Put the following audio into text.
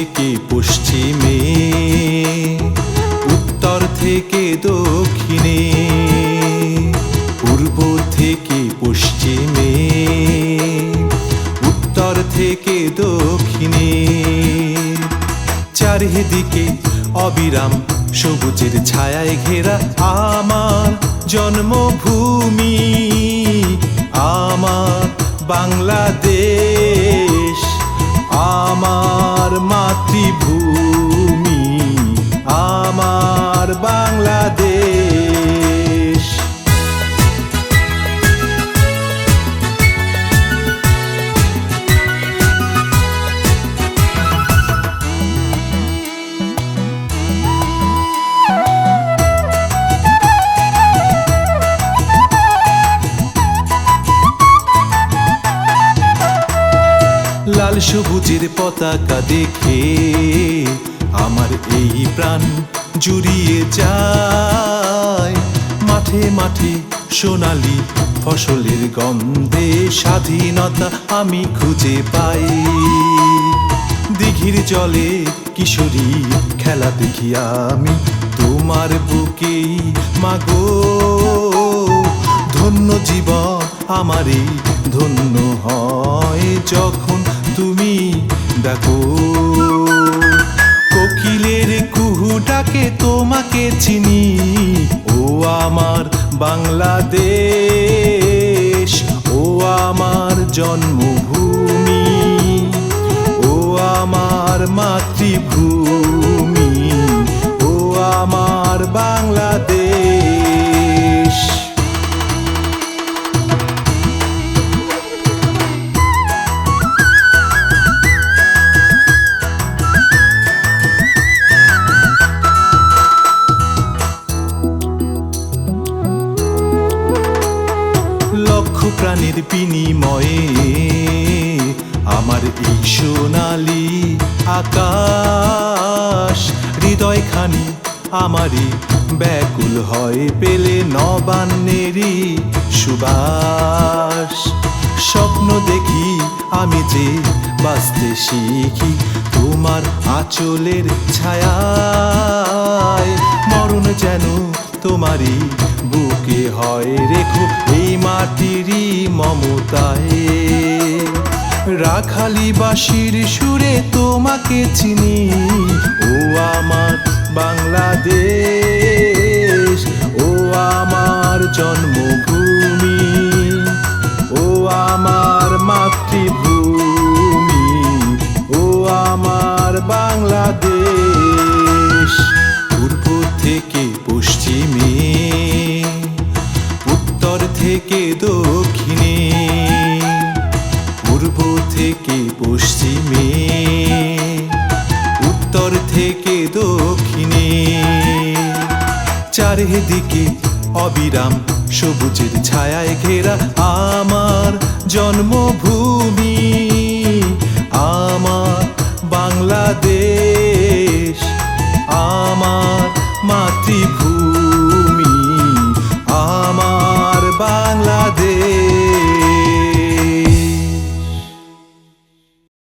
থেকে পশ্চিমে, উত্তর থেকে দক্ষিণে, পূর্ব থেকে পশ্চিমে, উত্তর থেকে দক্ষিণে, চারিদিকে অবিরাম সবুজের ছায়ায় ঘেরা আমার জন্মভূমি, আমার বাংলাদেশ, আমার মাতৃভূমি, আমার বাংলাদেশ। লাল সবুজের পতাকা দেখে আমার এই প্রাণ জুড়িয়ে যায়, মাঠে মাঠে সোনালি ফসলের গন্ধে স্বাধীনতা আমি খুঁজে পাই। দিঘির জলে কিশোরী খেলা দেখি আমি তোমার বুকেই মাগো, ধন্য জীবন আমারই ধন্য হয় যখন তুমি ডাকো। কোকিলের কুহু ডাকে তোমাকে চিনি, ও আমার বাংলাদেশ, ও আমার জন্মভূমি, ও আমার মাতৃভূমি, ও আমার বাংলাদেশ। লক্ষ প্রাণের বিনিময়ে আমার এই সোনালি আকাশ, হৃদয়খানি আমারই ব্যাকুল হয় পেলে নবান্নেরই সুবাস। স্বপ্ন দেখি আমি যে বাঁচতে শিখি তোমার আঁচলের ছায়ায়, মরণ যেন তোমারই বুকে হয় রেখো এই মাটিরই মমতায়। রাখালি বাঁশির সুরে তোমাকে চিনি, ও আমার বাংলাদেশ, ও আমার জন্মভূমি, ও আমার মাতৃভূমি, ও আমার বাংলাদেশ। পূর্ব থেকে পশ্চিমে, উত্তর থেকে দক্ষিণে, পূর্ব থেকে পশ্চিমে, উত্তর থেকে দক্ষিণে, চারিদিকে অবিরাম সবুজের ছায়ায় ঘেরা আমার জন্মভূমি, আমার বাংলাদেশ, আমার মাতৃভূমি, আমার বাংলাদেশ।